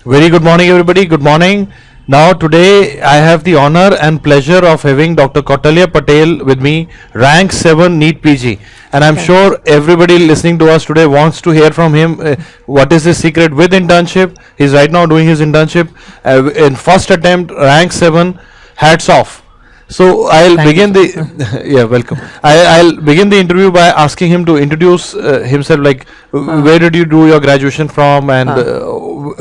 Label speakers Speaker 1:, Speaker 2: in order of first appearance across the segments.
Speaker 1: Very good morning, everybody. Good morning. Now, today I have the honor and pleasure of having Dr. Kautalya Patel with me, rank 7 NEET PG. And I'm sure everybody listening to us today wants to hear from him what is his secret with internship. He's right now doing his internship in first attempt, rank 7. Hats off. So I'll
Speaker 2: Thank
Speaker 1: begin
Speaker 2: you,
Speaker 1: the yeah, welcome. I'll begin the interview by asking him to introduce himself. Like, where did you do your graduation from, and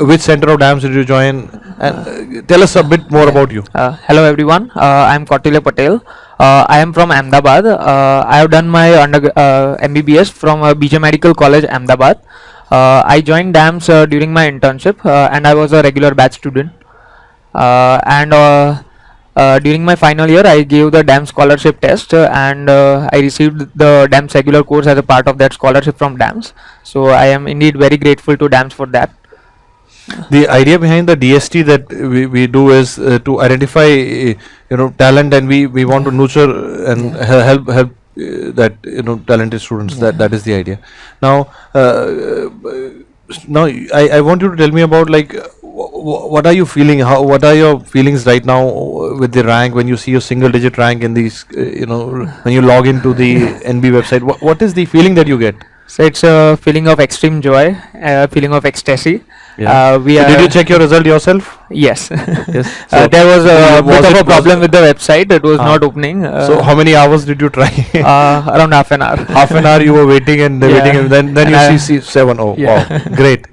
Speaker 1: which center of dams did you join? And tell us a bit more about you.
Speaker 2: Hello everyone, I'm Kautilya Patel. I am from Ahmedabad. I have done my MBBS from BJ Medical College, Ahmedabad. I joined DAMS during my internship and I was a regular batch student. During my final year, I gave the DAMS scholarship test and I received the DAMS regular course as a part of that scholarship from DAMS. So I am indeed very grateful to DAMS for that.
Speaker 1: The idea behind the DST that we do is to identify talent, and we want to nurture and help that talented students. That is the idea. Now I want you to tell me about, like, what are you feeling? What are your feelings right now with the rank, when you see a single digit rank in these when you log into the NB website? What is the feeling that you get?
Speaker 2: So it's a feeling of extreme joy, a feeling of ecstasy.
Speaker 1: Yeah. So did you check your result yourself?
Speaker 2: Yes.
Speaker 1: Yes.
Speaker 2: There was a
Speaker 1: was
Speaker 2: bit of
Speaker 1: it
Speaker 2: a problem with the website. It was not opening.
Speaker 1: So how many hours did you try?
Speaker 2: Around half an hour.
Speaker 1: Half an hour you were waiting and
Speaker 2: Yeah.
Speaker 1: waiting, and then
Speaker 2: And
Speaker 1: you see 7. Oh,
Speaker 2: Yeah.
Speaker 1: wow, great.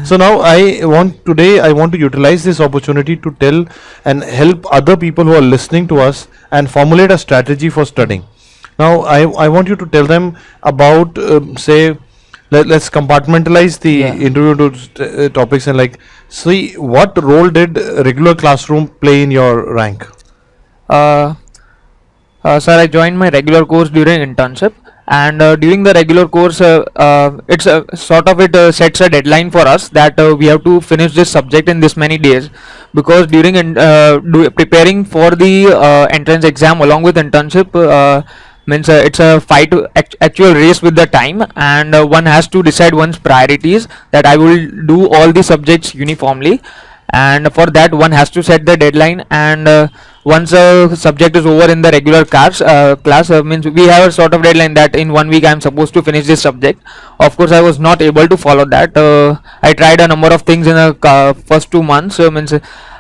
Speaker 1: So now I want to utilize this opportunity to tell and help other people who are listening to us and formulate a strategy for studying. Now I want you to tell them about say, let's compartmentalize the
Speaker 2: Yeah.
Speaker 1: interview to topics, and, like, see what role did regular classroom play in your rank.
Speaker 2: Sir, I joined my regular course during internship, and during the regular course, it's it sets a deadline for us that we have to finish this subject in this many days, because during preparing for the entrance exam along with internship. Means it's a fight, actual race with the time, and one has to decide one's priorities, that I will do all the subjects uniformly, and for that one has to set the deadline. And once a subject is over in the regular class, means we have a sort of deadline that in 1 week I am supposed to finish this subject. Of course I was not able to follow that. I tried a number of things in the first 2 months. Means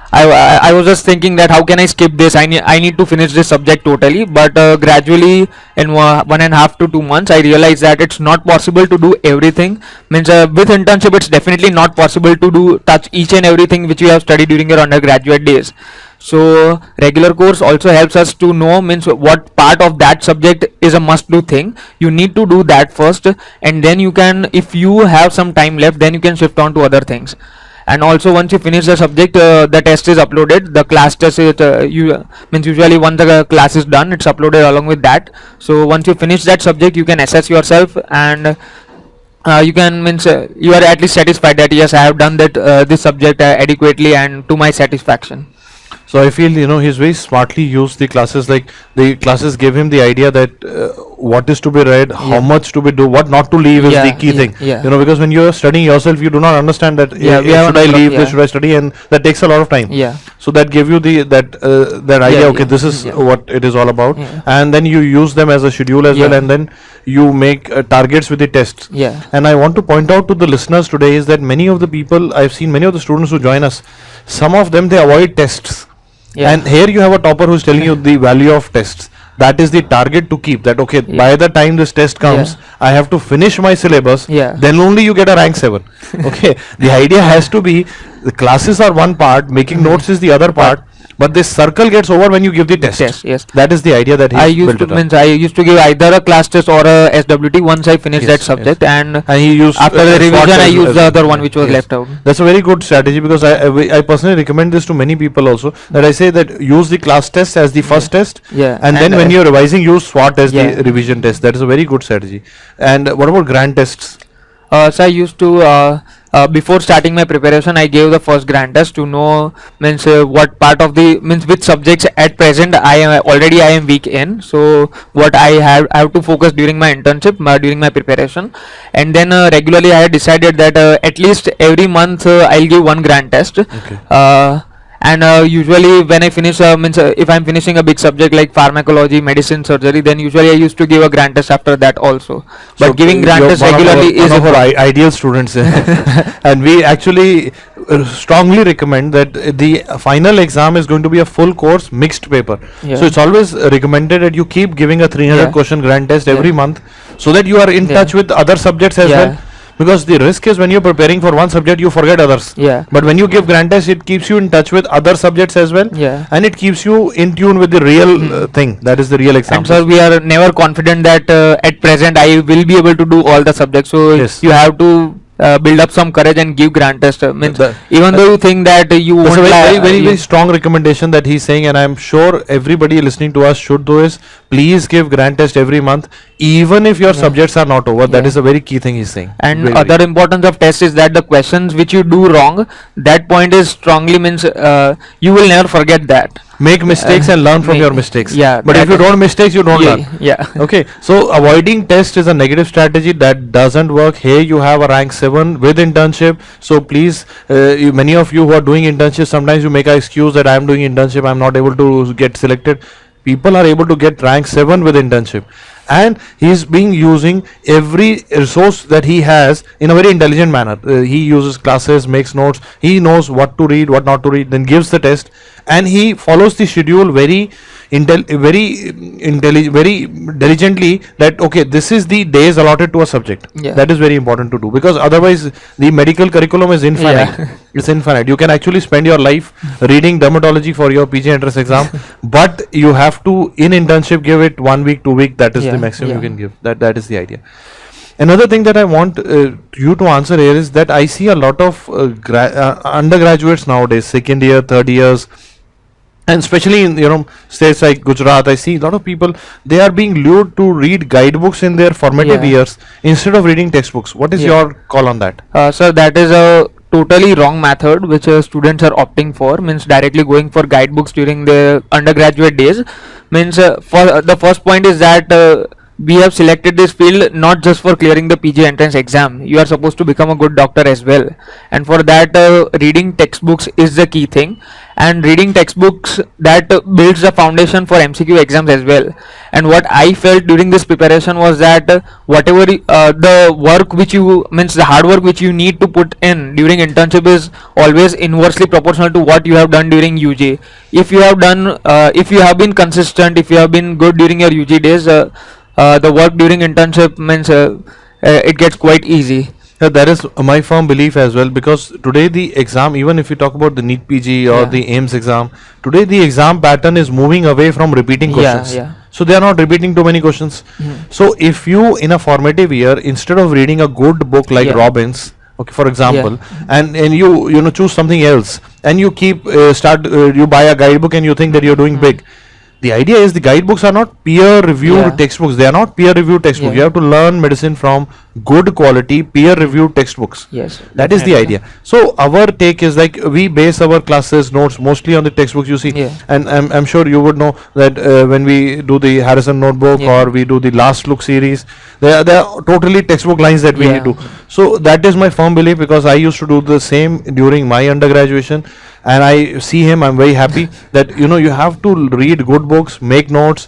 Speaker 2: I was just thinking that how can I skip this? I need to finish this subject totally. But gradually, in 1.5 to 2 months, I realized that it's not possible to do everything. Means with internship, it's definitely not possible to touch each and everything which you have studied during your undergraduate days. So regular course also helps us to know, means what part of that subject is a must do thing. You need to do that first, and then you can, if you have some time left, then you can shift on to other things. And also, once you finish the subject, the test is uploaded. The class test is means usually once the class is done, it's uploaded along with that. So once you finish that subject, you can assess yourself, and you can, means you are at least satisfied that yes, I have done that this subject adequately and to my satisfaction.
Speaker 1: So I feel he's very smartly used the classes. Like, the classes give him the idea that what is to be read, how
Speaker 2: Yeah.
Speaker 1: much to be do, what not to leave is
Speaker 2: Yeah,
Speaker 1: the key
Speaker 2: yeah,
Speaker 1: thing.
Speaker 2: yeah.
Speaker 1: Because when you are studying yourself, you do not understand that
Speaker 2: Yeah, we have
Speaker 1: should I
Speaker 2: a lot of-
Speaker 1: leave
Speaker 2: yeah.
Speaker 1: this, should I study, and that takes a lot of time.
Speaker 2: Yeah.
Speaker 1: So that give you that idea.
Speaker 2: Yeah,
Speaker 1: Okay,
Speaker 2: yeah,
Speaker 1: this is
Speaker 2: yeah.
Speaker 1: what it is all about,
Speaker 2: Yeah.
Speaker 1: and then you use them as a schedule as well,
Speaker 2: Yeah.
Speaker 1: and then you make targets with the tests.
Speaker 2: Yeah.
Speaker 1: And I want to point out to the listeners today is that many of the people I've seen, many of the students who join us, some of them, they avoid tests.
Speaker 2: Yeah.
Speaker 1: And here you have a topper who's telling you the value of tests. That is the target to keep. That, okay,
Speaker 2: Yeah.
Speaker 1: by the time this test comes, I have to finish my syllabus.
Speaker 2: Yeah.
Speaker 1: Then only you get a rank 7. Okay. The idea has to be, the classes are one part, making notes is the other part. But this circle gets over when you give the test.
Speaker 2: Yes.
Speaker 1: That is the idea that he
Speaker 2: I used to
Speaker 1: built it up.
Speaker 2: means I used to give either a class test or a SWT once I finished
Speaker 1: Yes,
Speaker 2: that subject, and
Speaker 1: And he used
Speaker 2: after the
Speaker 1: SWOT
Speaker 2: revision I
Speaker 1: as-
Speaker 2: used
Speaker 1: as-
Speaker 2: the other one which was
Speaker 1: yes.
Speaker 2: left out.
Speaker 1: That's a very good strategy, because I personally recommend this to many people also, that I say that use the class test as the first test,
Speaker 2: Yeah.
Speaker 1: and then when you're revising, use SWOT as
Speaker 2: Yeah.
Speaker 1: the revision test. That is a very good strategy. And what about grand tests?
Speaker 2: So I used to before starting my preparation, I gave the first grand test to know means what part of the means which subjects at present I am weak in. So what I have to focus during my internship, during my preparation, and then regularly I had decided that at least every month I'll give one grand test.
Speaker 1: Okay.
Speaker 2: And usually when I finish means if I'm finishing a big subject like pharmacology, medicine, surgery, then usually I used to give a grand test after that also. But
Speaker 1: So,
Speaker 2: giving grand
Speaker 1: you're
Speaker 2: test
Speaker 1: one of
Speaker 2: regularly
Speaker 1: our,
Speaker 2: is
Speaker 1: one of our
Speaker 2: important.
Speaker 1: ideal students, and we actually strongly recommend that the final exam is going to be a full course mixed paper.
Speaker 2: Yeah.
Speaker 1: So it's always recommended that you keep giving a 300
Speaker 2: Yeah.
Speaker 1: question grand test every
Speaker 2: Yeah.
Speaker 1: month, so that you are in
Speaker 2: Yeah.
Speaker 1: touch with other subjects as
Speaker 2: Yeah.
Speaker 1: well. Because the risk is when you're preparing for one subject, you forget others.
Speaker 2: Yeah.
Speaker 1: But when you give grand test, it keeps you in touch with other subjects as well,
Speaker 2: Yeah.
Speaker 1: and it keeps you in tune with the real thing. That is the real exam.
Speaker 2: And sir, we are never confident that at present I will be able to do all the subjects. So
Speaker 1: Yes.
Speaker 2: you have to build up some courage and give grand test. Means
Speaker 1: The-
Speaker 2: even though you think that you
Speaker 1: That's
Speaker 2: won't
Speaker 1: a very, very,
Speaker 2: you-
Speaker 1: very strong recommendation that he's saying, and I'm sure everybody listening to us should do is please give grand test every month, even if your subjects are not over. That
Speaker 2: Yeah.
Speaker 1: is a very key thing he's saying.
Speaker 2: And
Speaker 1: Very,
Speaker 2: other
Speaker 1: very.
Speaker 2: importance of test is that the questions which you do wrong, that point is strongly means you will never forget that.
Speaker 1: Make mistakes and learn from
Speaker 2: ma-
Speaker 1: your mistakes.
Speaker 2: yeah,
Speaker 1: But if
Speaker 2: that
Speaker 1: you
Speaker 2: is-
Speaker 1: don't mistakes, you don't
Speaker 2: Yeah,
Speaker 1: learn.
Speaker 2: yeah.
Speaker 1: Okay, so avoiding test is a negative strategy that doesn't work. Here you have a rank 7 with internship. So please, many of you who are doing internship, sometimes you make an excuse that I am doing internship, I am not able to get selected. People are able to get rank 7 with internship, and he's being using every resource that he has in a very intelligent manner. He uses classes, makes notes, he knows what to read, what not to read, then gives the test, and he follows the schedule very very diligently, that okay, this is the days allotted to a subject.
Speaker 2: Yeah.
Speaker 1: That is very important to do, because otherwise the medical curriculum is infinite.
Speaker 2: Yeah.
Speaker 1: It's infinite. You can actually spend your life reading dermatology for your PG entrance exam, but you have to in internship give it 1 week, 2 week. That is the
Speaker 2: Yeah,
Speaker 1: maximum you
Speaker 2: yeah.
Speaker 1: can give. That is the idea. Another thing that I want you to answer here is that I see a lot of undergraduates nowadays, second year, third years, and especially in states like Gujarat, I see a lot of people, they are being lured to read guidebooks in their formative
Speaker 2: Yeah.
Speaker 1: years instead of reading textbooks. What is
Speaker 2: Yeah.
Speaker 1: your call on that?
Speaker 2: So that is a totally wrong method which students are opting for, means directly going for guidebooks during their undergraduate days. Means for the first point is that we have selected this field not just for clearing the PG entrance exam. You are supposed to become a good doctor as well, and for that reading textbooks is the key thing. And reading textbooks, that builds the foundation for MCQ exams as well. And what I felt during this preparation was that whatever the work which you means the hard work which you need to put in during internship is always inversely proportional to what you have done during UG. If you have done if you have been consistent, if you have been good during your UG days, the work during internship means it gets quite easy.
Speaker 1: Yeah, that is my firm belief as well, because today the exam, even if you talk about the NEET PG or
Speaker 2: Yeah.
Speaker 1: the AIMS exam, today the exam pattern is moving away from repeating
Speaker 2: Yeah,
Speaker 1: questions.
Speaker 2: yeah.
Speaker 1: So they are not repeating too many questions. So if you in a formative year, instead of reading a good book like
Speaker 2: Yeah.
Speaker 1: Robbins, okay, for example, and you choose something else, and you keep you buy a guidebook and you think that you're doing big. The idea is the guidebooks are not peer reviewed
Speaker 2: Yeah.
Speaker 1: textbooks. They are not peer reviewed textbooks.
Speaker 2: Yeah.
Speaker 1: You have to learn medicine from good quality peer reviewed textbooks.
Speaker 2: Yes,
Speaker 1: That is the
Speaker 2: definitely.
Speaker 1: idea. So our take is like we base our classes notes mostly on the textbooks you see.
Speaker 2: Yeah.
Speaker 1: And I'm sure you would know that when we do the Harrison notebook
Speaker 2: Yeah.
Speaker 1: or we do the last look series, they are totally textbook lines that we
Speaker 2: Yeah.
Speaker 1: need to. So that is my firm belief, because I used to do the same during my undergraduation, and I see him, I'm very happy that you have to read good books, make notes,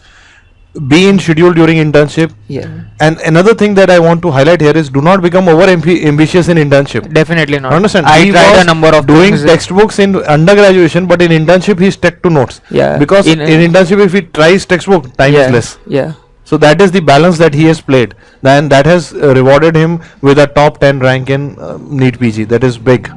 Speaker 1: be in schedule during internship.
Speaker 2: Yeah,
Speaker 1: And another thing that I want to highlight here is do not become over ambitious in internship.
Speaker 2: definitely not.
Speaker 1: Understand?
Speaker 2: I
Speaker 1: He
Speaker 2: tried
Speaker 1: was
Speaker 2: a number of
Speaker 1: doing
Speaker 2: things.
Speaker 1: textbooks in undergraduation, but in internship he stuck to notes.
Speaker 2: Yeah,
Speaker 1: Because in, internship, if he tries textbook, time
Speaker 2: yeah,
Speaker 1: is less.
Speaker 2: Yeah.
Speaker 1: So that is the balance that he has played. Then that has rewarded him with a top 10 rank in NEET PG. That is big.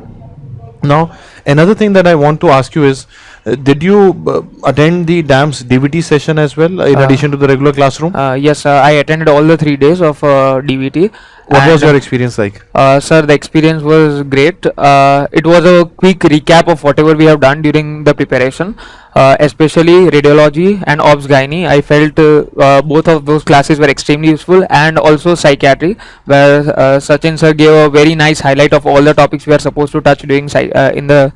Speaker 1: Now, another thing that I want to ask you is, Did you attend the DAMS DVT session as well, in addition to the regular classroom?
Speaker 2: Yes, I attended all the 3 days of DVT.
Speaker 1: What was
Speaker 2: and,
Speaker 1: your experience like?
Speaker 2: Sir, the experience was great. It was a quick recap of whatever we have done during the preparation, especially radiology and obs gynae. I felt both of those classes were extremely useful, and also psychiatry, where Sachin sir gave a very nice highlight of all the topics we are supposed to touch during in the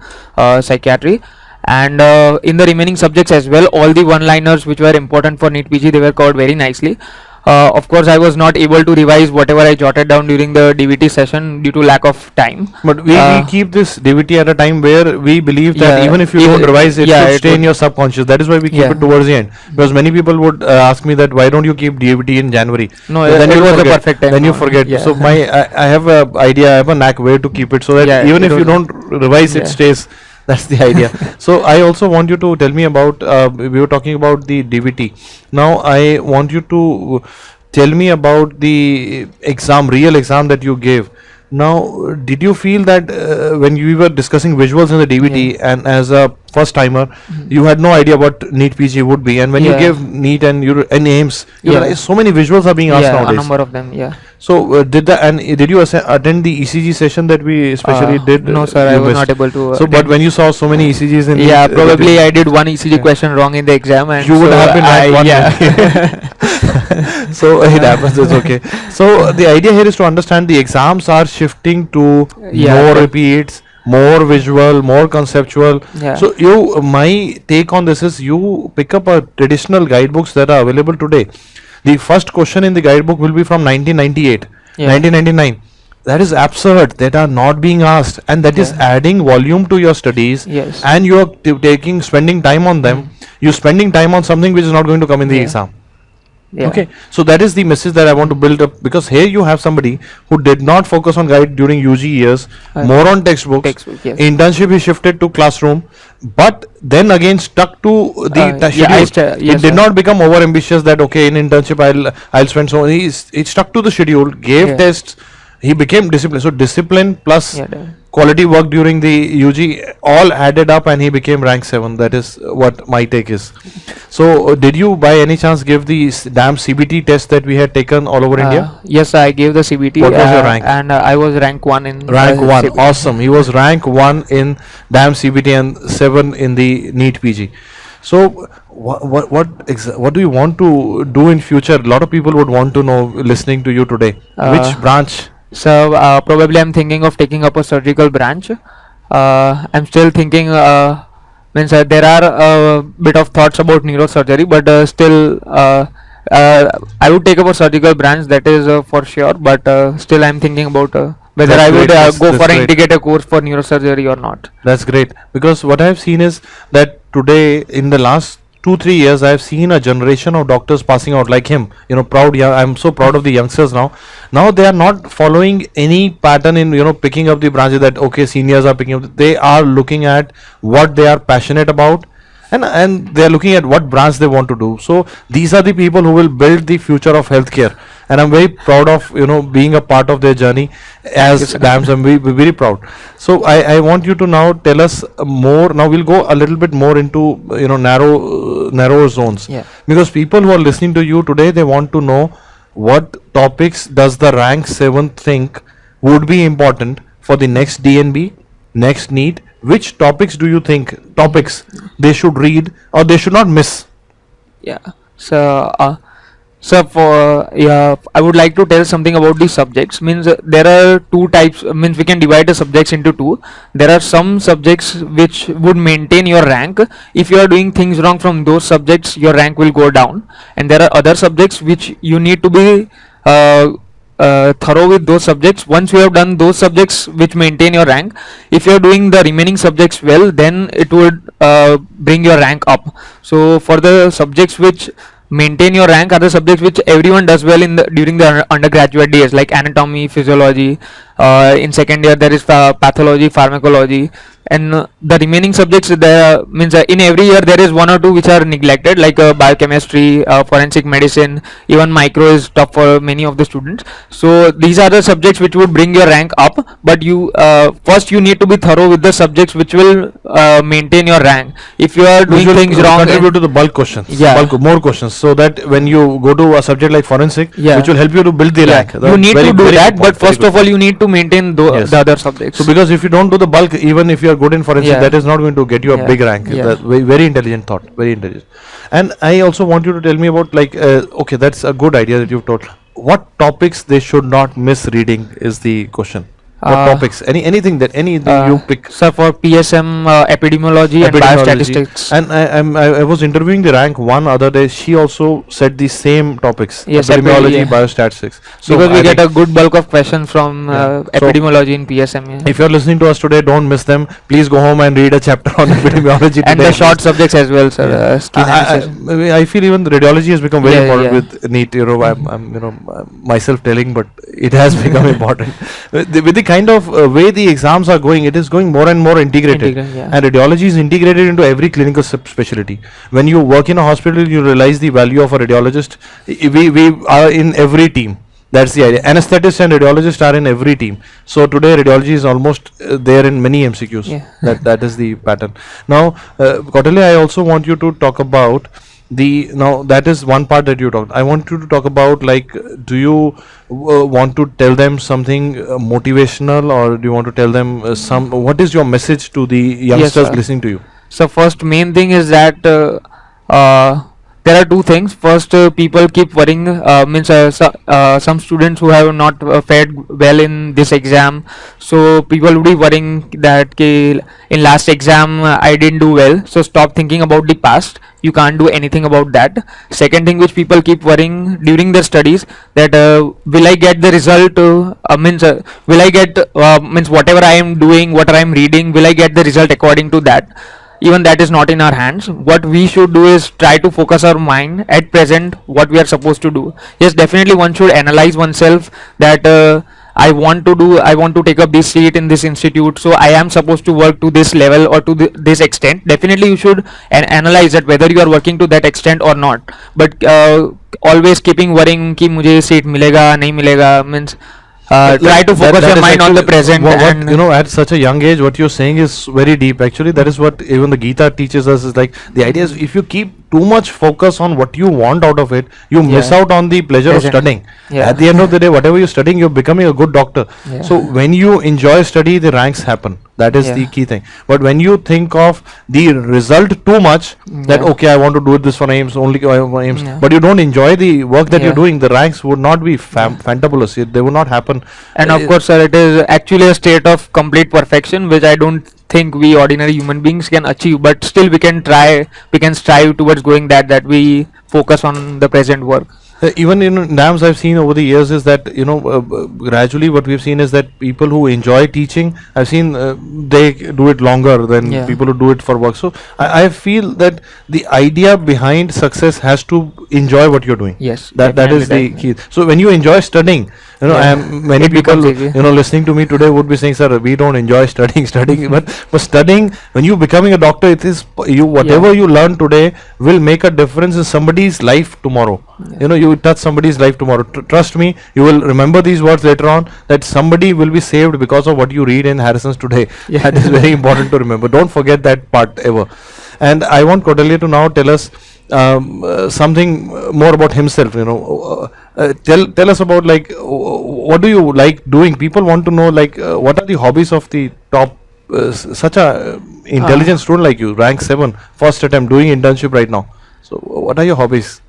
Speaker 2: psychiatry. And in the remaining subjects as well, all the one-liners which were important for NEET PG, they were covered very nicely. Of course, I was not able to revise whatever I jotted down during the DVT session due to lack of time.
Speaker 1: But we keep this DVT at a time where we believe that
Speaker 2: Yeah,
Speaker 1: even if you
Speaker 2: even-
Speaker 1: don't revise, it
Speaker 2: yeah,
Speaker 1: should
Speaker 2: it
Speaker 1: stay in
Speaker 2: would-
Speaker 1: your subconscious. That is why we keep
Speaker 2: Yeah.
Speaker 1: it towards the end. Because many people would ask me that why don't you keep DVT in January?
Speaker 2: No,
Speaker 1: But
Speaker 2: it
Speaker 1: you'll
Speaker 2: was the
Speaker 1: forget.
Speaker 2: perfect time
Speaker 1: Then you
Speaker 2: now.
Speaker 1: forget.
Speaker 2: Yeah.
Speaker 1: So I have a idea, I have a knack where to keep it so that
Speaker 2: Yeah,
Speaker 1: even
Speaker 2: it
Speaker 1: if you
Speaker 2: was-
Speaker 1: don't revise, it
Speaker 2: Yeah.
Speaker 1: stays. That's the idea. So I also want you to tell me about. We were talking about the DVT. Now I want you to tell me about the exam, real exam that you gave. Now, did you feel that when you were discussing visuals in the DVD, and as a first timer, you had no idea what NEET PG would be, and when you
Speaker 2: Yeah.
Speaker 1: gave NEET and AIMS, you
Speaker 2: Yeah.
Speaker 1: realize so many visuals are being asked
Speaker 2: Yeah, a
Speaker 1: nowadays.
Speaker 2: number of them. Yeah.
Speaker 1: So did you attend the ECG session that we especially did?
Speaker 2: No, sir, I
Speaker 1: You
Speaker 2: was
Speaker 1: missed.
Speaker 2: not able to.
Speaker 1: So, but when you saw so many ECGs in
Speaker 2: Yeah,
Speaker 1: the,
Speaker 2: probably I did one ECG question wrong in the exam, and
Speaker 1: you would
Speaker 2: so
Speaker 1: have been
Speaker 2: I,
Speaker 1: ranked one.
Speaker 2: yeah.
Speaker 1: So it happens. It's okay. So the idea here is to understand the exams are shifting to
Speaker 2: Yeah,
Speaker 1: more
Speaker 2: but-
Speaker 1: repeats, more visual, more conceptual.
Speaker 2: Yeah.
Speaker 1: So my take on this is you pick up a traditional guidebooks that are available today. The first question in the guidebook will be from 1998,
Speaker 2: Yeah.
Speaker 1: 1999. That is absurd. That are not being asked, and that is
Speaker 2: Yeah.
Speaker 1: adding volume to your studies.
Speaker 2: Yes.
Speaker 1: And you are spending time on them. You're spending time on something which is not going to come in the
Speaker 2: Yeah.
Speaker 1: exam.
Speaker 2: Yeah.
Speaker 1: Okay, so that is the message that I want to build up, because here you have somebody who did not focus on guide during UG years, more on textbooks.
Speaker 2: Textbook, yes.
Speaker 1: Internship he shifted to classroom, but then again stuck to the schedule.
Speaker 2: yes,
Speaker 1: It did
Speaker 2: sir.
Speaker 1: not become over ambitious that okay, in internship I'll spend so. He stuck to the schedule, gave
Speaker 2: Yeah.
Speaker 1: tests. He became disciplined. So discipline plus
Speaker 2: Yeah,
Speaker 1: quality work during the UG all added up, and he became rank 7. That is what my take is. So did you by any chance give the damn CBT test that we had taken all over India?
Speaker 2: Yes, I gave the CBT.
Speaker 1: What was your rank?
Speaker 2: And I was rank 1 in
Speaker 1: Rank 1,
Speaker 2: CBT.
Speaker 1: awesome. He was rank 1 in damn CBT and 7 in the NEET PG. So what do you want to do in future? A lot of people would want to know, listening to you today. Which branch?
Speaker 2: So probably I'm thinking of taking up a surgical branch. I'm still thinking. Means there are a bit of thoughts about neurosurgery, but still I would take up a surgical branch. That is for sure. But still I'm thinking about whether
Speaker 1: That's
Speaker 2: I would
Speaker 1: great,
Speaker 2: go
Speaker 1: that's
Speaker 2: for an
Speaker 1: great.
Speaker 2: integrated course for neurosurgery or not.
Speaker 1: That's great, because what I have seen is that today, in the last 2-3 years, I have seen a generation of doctors passing out like him. I'm so proud of the youngsters now. Now they are not following any pattern in picking up the branches that okay, seniors are picking up. They are looking at what they are passionate about, and they are looking at what branch they want to do. So these are the people who will build the future of healthcare, and I'm very proud of being a part of their journey as DAMS. I'm very proud. So I want you to now tell us more. Now we'll go a little bit more into narrow zones,
Speaker 2: Yeah.
Speaker 1: because people who are listening to you today, they want to know what topics does the rank 7 think would be important for the next DNB, next NEET. Which topics do you think they should read or they should not miss?
Speaker 2: Yeah. So for I would like to tell something about the subjects. Means there are two types. Means we can divide the subjects into two. There are some subjects which would maintain your rank. If you are doing things wrong from those subjects, your rank will go down. And there are other subjects which you need to be thorough with those subjects. Once you have done those subjects which maintain your rank, if you are doing the remaining subjects well, then it would bring your rank up. So for the subjects which maintain your rank are the subjects which everyone does well during the undergraduate days, like anatomy, physiology, In second year there is pathology, pharmacology, and the remaining subjects there means in every year there is one or two which are neglected, like biochemistry, forensic medicine, even micro is tough for many of the students. So these are the subjects which would bring your rank up, but you first you need to be thorough with the subjects which will maintain your rank. If you are doing
Speaker 1: Usually
Speaker 2: things wrong,
Speaker 1: contribute to the bulk questions,
Speaker 2: Yeah.
Speaker 1: more questions, so that when you go to a subject like forensic,
Speaker 2: Yeah.
Speaker 1: which will help you to build the rank.
Speaker 2: you need to do that, but first of all you need to maintain
Speaker 1: Yes.
Speaker 2: the other subjects.
Speaker 1: So because if you don't do the bulk, even if you are good in forensic,
Speaker 2: Yeah.
Speaker 1: that is not going to get you a
Speaker 2: Yeah.
Speaker 1: big rank.
Speaker 2: Yeah.
Speaker 1: That very intelligent thought, very intelligent. And I also want you to tell me about, like, okay, that's a good idea that you've told. What topics they should not miss reading is the question. What topics? Anything you pick.
Speaker 2: So for PSM, epidemiology and
Speaker 1: Epidemiology.
Speaker 2: biostatistics.
Speaker 1: And I was interviewing the rank one other day. She also said the same topics.
Speaker 2: Yes,
Speaker 1: epidemiology,
Speaker 2: yeah.
Speaker 1: biostatistics. So
Speaker 2: Because we
Speaker 1: I
Speaker 2: get
Speaker 1: think
Speaker 2: a good bulk of questions from
Speaker 1: Yeah. So-
Speaker 2: epidemiology in PSM. Yeah.
Speaker 1: if you're listening to us today, don't miss them. Please go home and read a chapter on epidemiology
Speaker 2: And
Speaker 1: today.
Speaker 2: the short subjects as well, sir.
Speaker 1: Yeah.
Speaker 2: Skin analysis.
Speaker 1: I feel even the radiology has become very
Speaker 2: Yeah,
Speaker 1: important
Speaker 2: yeah.
Speaker 1: with NEET. You know, I'm myself telling, but it has become important. With the kind of way the exams are going, it is going more and more integrated.
Speaker 2: Yeah.
Speaker 1: And radiology is integrated into every clinical specialty. When you work in a hospital, you realize the value of a radiologist. We are in every team. That's the idea. Anesthetists and radiologists are in every team. So today radiology is almost there in many MCQs.
Speaker 2: Yeah.
Speaker 1: That is the pattern. Now, Kautalya, I also want you to talk about now that is one part that you talked. I want you to talk about, like, do you want to tell them something motivational, or do you want to tell them what is your message to the youngsters
Speaker 2: sir.
Speaker 1: listening to you?
Speaker 2: So first main thing is that there are two things. First, people keep worrying. Some students who have not fared well in this exam, so people will be worrying that in last exam I didn't do well. So stop thinking about the past. You can't do anything about that. Second thing which people keep worrying during their studies, that will I get the result? Will I get whatever I am doing, what I am reading, will I get the result according to that? Even that is not in our hands. What we should do is try to focus our mind at present, what we are supposed to do. Yes, definitely one should analyze oneself, that I want to take up this seat in this institute, so I am supposed to work to this level or to this extent. Definitely you should analyze that whether you are working to that extent or not. But always keeping worrying कि मुझे seat मिलेगा नहीं मिलेगा means try to focus your
Speaker 1: is
Speaker 2: mind on the
Speaker 1: actually
Speaker 2: present.
Speaker 1: what,
Speaker 2: And
Speaker 1: you know, at such a young age, what you're saying is very deep. Actually, that is what even the Gita teaches us. Is like, the idea is, if you keep too much focus on what you want out of it, you miss
Speaker 2: Yeah.
Speaker 1: out on the pleasure
Speaker 2: Present.
Speaker 1: of studying.
Speaker 2: Yeah.
Speaker 1: At the end of the day, whatever you're studying, you're becoming a good doctor.
Speaker 2: Yeah.
Speaker 1: So when you enjoy study, the ranks happen. That is the
Speaker 2: Yeah.
Speaker 1: key thing. But when you think of the result too much, that
Speaker 2: Yeah.
Speaker 1: okay, I want to do this for aims only, aims,
Speaker 2: Yeah.
Speaker 1: but you don't enjoy the work that you're
Speaker 2: Yeah.
Speaker 1: doing, the ranks would not be fantabulous. They would not happen.
Speaker 2: And of course, sir, it is actually a state of complete perfection, which I don't think we ordinary human beings can achieve. But still, we can strive towards going that we focus on the present work.
Speaker 1: Even in NAMS, I've seen over the years is that, gradually what we've seen is that people who enjoy teaching, I've seen they do it longer than
Speaker 2: Yeah.
Speaker 1: people who do it for work. So I feel that the idea behind success has to enjoy what you're doing.
Speaker 2: Yes,
Speaker 1: That is the
Speaker 2: definitely.
Speaker 1: key. So when you enjoy studying,
Speaker 2: Yeah.
Speaker 1: many
Speaker 2: It
Speaker 1: people
Speaker 2: becomes easy.
Speaker 1: listening to me today would be saying, sir, we don't enjoy studying, but studying, when you becoming a doctor, it is whatever you learn today will make a difference in somebody's life tomorrow. You touch somebody's life tomorrow. Trust me, you will remember these words later on, that somebody will be saved because of what you read in Harrison's today.
Speaker 2: Yeah.
Speaker 1: That is very important to remember. Don't forget that part ever. And I want Kautalya to now tell us something more about himself. Tell us about, like, what do you like doing? People want to know, like, what are the hobbies of the top such a intelligent student like you, rank 7, first attempt, doing internship right now. So what are your hobbies?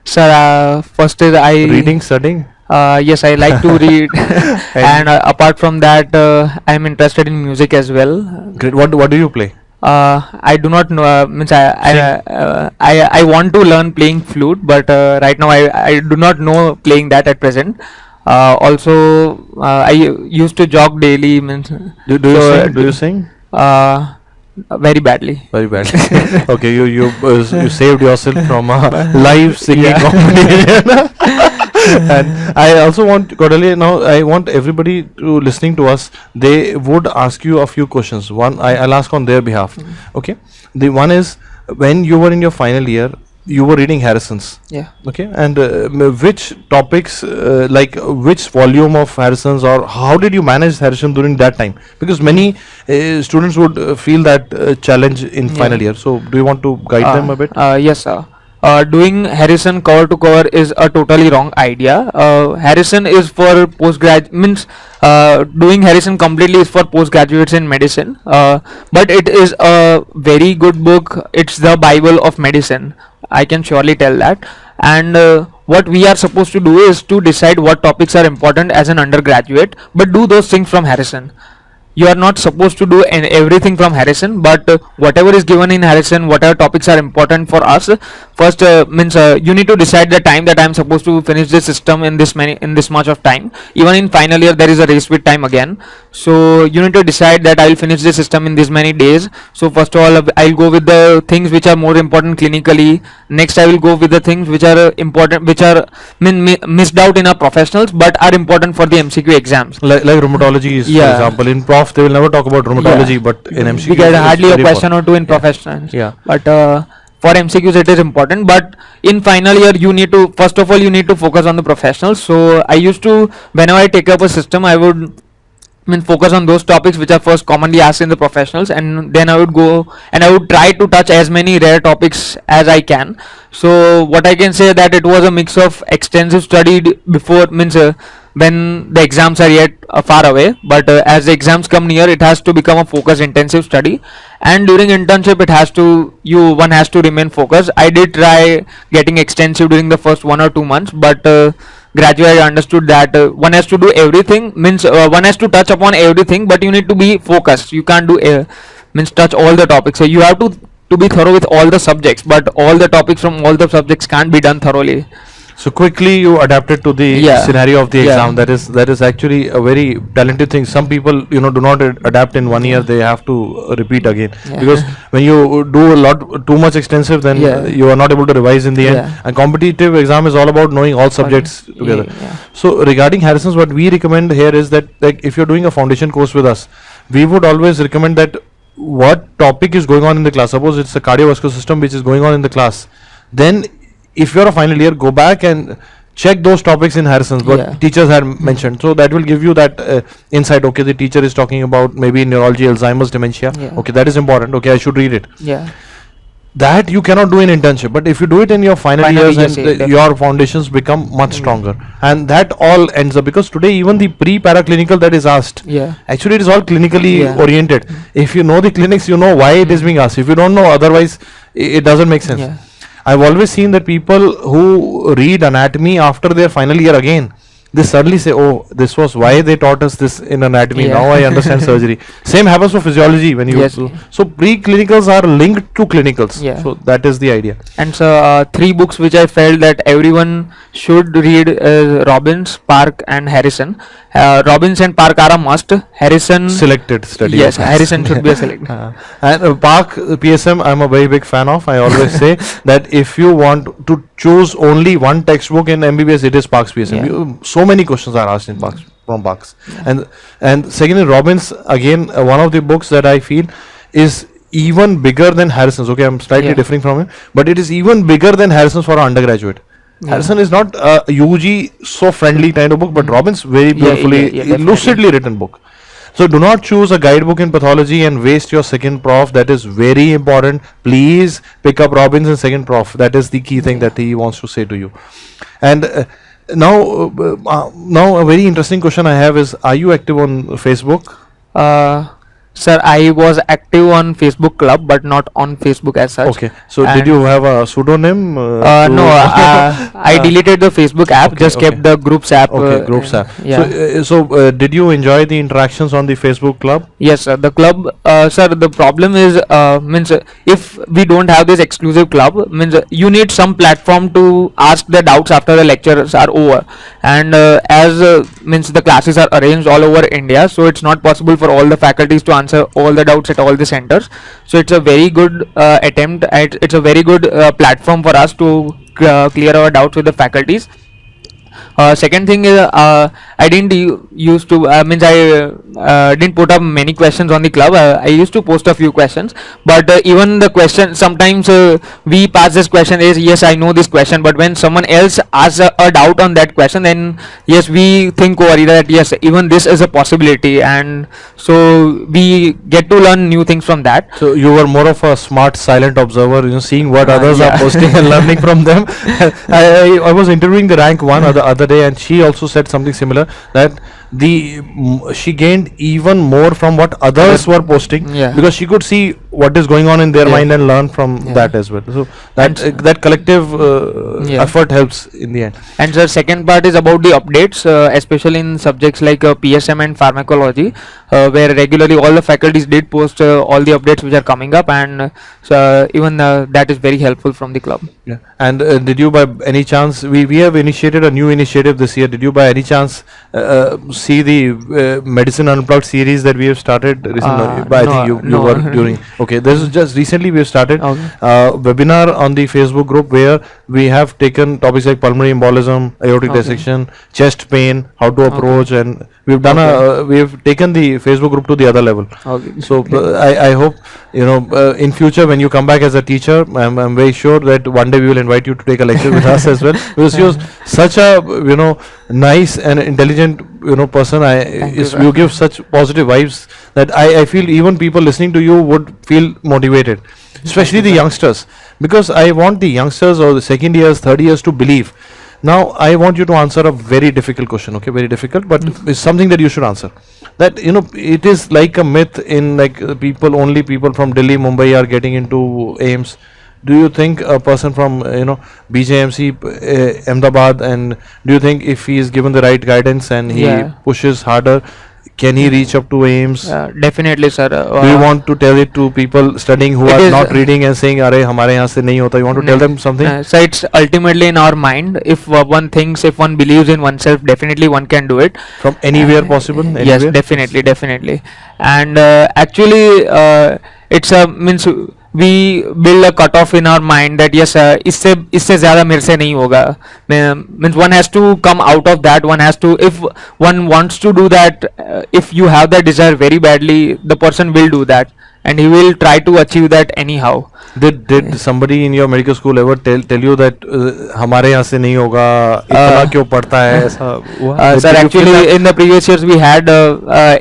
Speaker 2: Sir, first is I
Speaker 1: Reading, studying?
Speaker 2: Yes, I like to read, and apart from that, I am interested in music as well.
Speaker 1: Great. What do you play?
Speaker 2: I do not know. I want to learn playing flute, but right now I do not know playing that at present. Also, I used to jog daily. Means
Speaker 1: Do you
Speaker 2: so,
Speaker 1: sing? Do you sing?
Speaker 2: Very badly.
Speaker 1: Very badly. Okay, you saved yourself from a live singing
Speaker 2: Yeah.
Speaker 1: competition. And I also want Cordelia, now I want everybody to listening to us, they would ask you a few questions. One, I'll ask on their behalf. Okay. The one is, when you were in your final year, you were reading Harrison's.
Speaker 2: Yeah.
Speaker 1: Okay, and which topics, like which volume of Harrison's, or how did you manage Harrison during that time? Because many students would feel that challenge in final year. So, do you want to guide them a bit?
Speaker 2: Yes, sir. Doing Harrison cover to cover is a totally wrong idea. Harrison is for means doing Harrison completely is for postgraduates in medicine. But it is a very good book. It's the Bible of medicine. I can surely tell that. And what we are supposed to do is to decide what topics are important as an undergraduate, but do those things from Harrison. You are not supposed to do everything from Harrison, but whatever is given in Harrison, whatever topics are important for us, first means you need to decide the time that I am supposed to finish this system in this much of time. Even in final year there is a race with time again, so you need to decide that I will finish this system in this many days. So first of all, I will go with the things which are more important clinically. Next I will go with the things which are important, which are missed out in our professionals but are important for the MCQ exams.
Speaker 1: Like rheumatology is,
Speaker 2: Yeah.
Speaker 1: for example, in prof they will never talk about rheumatology, but in MCQ
Speaker 2: we get
Speaker 1: it's
Speaker 2: hardly a
Speaker 1: very
Speaker 2: question
Speaker 1: important.
Speaker 2: or two in professionals.
Speaker 1: Yeah.
Speaker 2: But for MCQs it is important. But in final year you need to, first of all you need to focus on the professionals. So I used to, whenever I take up a system, I would focus on those topics which are first commonly asked in the professionals, and then I would go and I would try to touch as many rare topics as I can. So what I can say that it was a mix of extensive study before, when the exams are yet far away, but as the exams come near, it has to become a focused intensive study. And during internship it has to, one has to remain focused. I did try getting extensive during the first 1 or 2 months, but gradually I understood that one has to do everything, one has to touch upon everything, but you need to be focused. You can't do touch all the topics. So you have to be thorough with all the subjects, but all the topics from all the subjects can't be done thoroughly.
Speaker 1: So quickly you adapted to the
Speaker 2: Yeah.
Speaker 1: scenario of the
Speaker 2: Yeah.
Speaker 1: exam. That is actually a very talented thing. Some people, do not adapt in 1 year. They have to repeat again,
Speaker 2: Yeah.
Speaker 1: because when you do too much extensive, then
Speaker 2: Yeah.
Speaker 1: you are not able to revise in the end.
Speaker 2: Yeah.
Speaker 1: And competitive exam is all about knowing all subjects together.
Speaker 2: Yeah.
Speaker 1: So regarding Harrison's, what we recommend here is that, like, if you're doing a foundation course with us, we would always recommend that what topic is going on in the class. Suppose it's the cardiovascular system which is going on in the class, then if you're a final year, go back and check those topics in Harrison's what
Speaker 2: Yeah.
Speaker 1: teachers had mentioned. So that will give you that insight. Okay, the teacher is talking about maybe neurology, Alzheimer's, dementia.
Speaker 2: Yeah.
Speaker 1: Okay, that is important. Okay, I should read it.
Speaker 2: Yeah.
Speaker 1: That you cannot do in internship, but if you do it in your final
Speaker 2: Final
Speaker 1: years,
Speaker 2: years,
Speaker 1: and
Speaker 2: yeah,
Speaker 1: your foundations become much stronger, and that all ends up, because today even the pre-paraclinical that is asked,
Speaker 2: Yeah.
Speaker 1: actually it is all clinically
Speaker 2: Yeah.
Speaker 1: oriented. If you know the clinics, you know why it is being asked. If you don't know, otherwise it doesn't make sense.
Speaker 2: Yeah.
Speaker 1: I've always seen that people who read anatomy after their final year again, they suddenly say, "Oh, this was why they taught us this in anatomy.
Speaker 2: Yeah.
Speaker 1: Now I understand surgery." Same happens for physiology when you
Speaker 2: Yes.
Speaker 1: do. So pre-clinicals are linked to clinicals.
Speaker 2: Yeah.
Speaker 1: So that is the idea.
Speaker 2: And so 3 books which I felt that everyone should read Robbins, Park and Harrison. Robbins and Park are a must. Harrison,
Speaker 1: Selected study.
Speaker 2: yes, Harrison should be a select.
Speaker 1: And Park PSM, I'm a very big fan of. I always say that if you want to choose only one textbook in MBBS, it is Park's PSM.
Speaker 2: Yeah.
Speaker 1: So many questions are asked in Park's, from Park's. And secondly, Robbins, again, one of the books that I feel is even bigger than Harrison's. Okay, I'm slightly
Speaker 2: Yeah.
Speaker 1: differing from him, but it is even bigger than Harrison's for an undergraduate.
Speaker 2: Yeah.
Speaker 1: Harrison is not a UG so friendly kind of book, but Robbins very
Speaker 2: Yeah,
Speaker 1: beautifully,
Speaker 2: yeah, definitely.
Speaker 1: lucidly written book. So do not choose a guidebook in pathology and waste your second prof. That is very important. Please pick up Robbins in second prof. That is the key thing that he wants to say to you. And now a very interesting question I have is: are you active on Facebook?
Speaker 2: Sir, I was active on Facebook Club, but not on Facebook as such.
Speaker 1: Okay. So did
Speaker 2: And-
Speaker 1: you have a pseudonym?
Speaker 2: No, I deleted the Facebook app.
Speaker 1: Okay,
Speaker 2: just kept
Speaker 1: okay.
Speaker 2: the groups app.
Speaker 1: Okay, groups app.
Speaker 2: Yeah.
Speaker 1: So did you enjoy the interactions on the Facebook club?
Speaker 2: Yes, sir. The club, sir. The problem is, if we don't have this exclusive club, you need some platform to ask the doubts after the lectures are over, and as the classes are arranged all over India, so it's not possible for all the faculties to answer all the doubts at all the centers. So it's a very good attempt. It's a very good platform for us to clear our doubts with the faculties. Second thing is I didn't used to means I didn't put up many questions on the club. I used to post a few questions, but even the question sometimes we pass this question is yes I know this question, but when someone else asks a doubt on that question, then yes we think over that yes even this is a possibility, and so we get to learn new things from that.
Speaker 1: So you were more of a smart, silent observer, seeing what others are
Speaker 2: yeah.
Speaker 1: posting and learning from them. I was interviewing the rank one other day, and she also said something similar, that she gained even more from what others were posting,
Speaker 2: Yeah.
Speaker 1: because she could see what is going on in their
Speaker 2: Yeah.
Speaker 1: mind and learn from
Speaker 2: Yeah.
Speaker 1: that as well. So that
Speaker 2: And-
Speaker 1: that collective
Speaker 2: Yeah.
Speaker 1: effort helps in the end.
Speaker 2: And the second part is about the updates, especially in subjects like PSM and pharmacology, where regularly all the faculties did post all the updates which are coming up, and so even that is very helpful from the club.
Speaker 1: Yeah. And did you by any chance, we have initiated a new initiative this year, did you by any chance see the Medicine Unplugged series that we have started recently? I
Speaker 2: no,
Speaker 1: think you
Speaker 2: no.
Speaker 1: were during. Okay, this is just recently we have started
Speaker 2: Okay.
Speaker 1: webinar on the Facebook group, where we have taken topics like pulmonary embolism, aortic
Speaker 2: Okay.
Speaker 1: dissection, chest pain, how to approach, and we've done we have taken the Facebook group to the other level.
Speaker 2: Okay.
Speaker 1: So I hope in future when you come back as a teacher, I'm very sure that one day we will invite you to take a lecture with us as well, because you're such a nice and intelligent person.
Speaker 2: you, sir.
Speaker 1: You give such positive vibes that I feel even people listening to you would feel motivated, especially the youngsters, because I want the youngsters or the second years, third years to believe. Now I want you to answer a very difficult question, okay, very difficult, but it's something that you should answer. That it is like a myth in like only people from Delhi, Mumbai are getting into AIMS. Do you think a person from BJMC Ahmedabad, and do you think if he is given the right guidance and he
Speaker 2: Yeah.
Speaker 1: pushes harder, can he reach up to AIMS?
Speaker 2: Definitely, sir.
Speaker 1: Do you want to tell it to people studying who
Speaker 2: It
Speaker 1: are
Speaker 2: is,
Speaker 1: not reading and saying, "Arey, हमारे यहाँ से नहीं होता"? You want to tell them something?
Speaker 2: So it's ultimately in our mind. If one thinks, if one believes in oneself, definitely one can do it.
Speaker 1: From anywhere possible?
Speaker 2: Yes,
Speaker 1: Anywhere?
Speaker 2: definitely. And actually, it's a means we build a cutoff in our mind that yes, इससे ज़्यादा मेरे से नहीं होगा. Means one has to come out of that. One has to, if one wants to do that, if you have that desire very badly, the person will do that, and he will try to achieve that anyhow.
Speaker 1: Did somebody in your medical school ever tell you that हमारे यहाँ से नहीं होगा, इतना क्यों पड़ता है, ऐसा हुआ?
Speaker 2: Sir,
Speaker 1: Did you feel
Speaker 2: actually,
Speaker 1: that?
Speaker 2: in the previous years, we had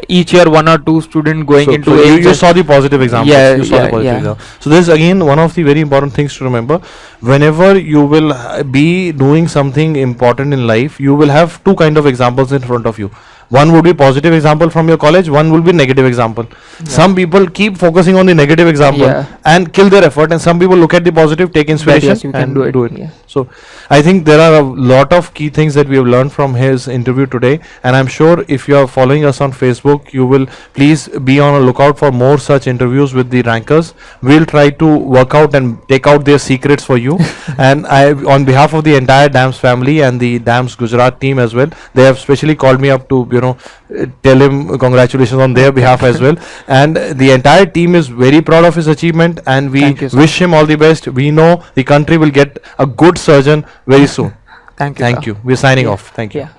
Speaker 2: each year one or two students going
Speaker 1: So
Speaker 2: into
Speaker 1: you
Speaker 2: AIMS.
Speaker 1: saw the positive examples.
Speaker 2: Yeah,
Speaker 1: You saw the
Speaker 2: yeah,
Speaker 1: positive
Speaker 2: yeah.
Speaker 1: example. So this is again one of the very important things to remember. Whenever you will be doing something important in life, you will have two kind of examples in front of you. One would be positive example from your college, one will be negative example. Some people keep focusing on the negative example
Speaker 2: Yeah.
Speaker 1: and kill their effort, and some people look at the positive, take inspiration,
Speaker 2: yes, you can
Speaker 1: and
Speaker 2: do it. Yeah.
Speaker 1: So I think there are a lot of key things that we have learned from his interview today, and I'm sure if you are following us on Facebook, you will please be on a lookout for more such interviews with the rankers. We'll try to work out and take out their secrets for you. And I, on behalf of the entire DAMS family and the DAMS Gujarat team as well, they have specially called me up to tell him congratulations on their behalf as well. And the entire team is very proud of his achievement, and we
Speaker 2: Thank you, sir.
Speaker 1: wish him all the best. We know the country will get a good surgeon very soon.
Speaker 2: Thank you.
Speaker 1: Thank
Speaker 2: sir.
Speaker 1: you. We're signing off. Thank you.
Speaker 2: Yeah.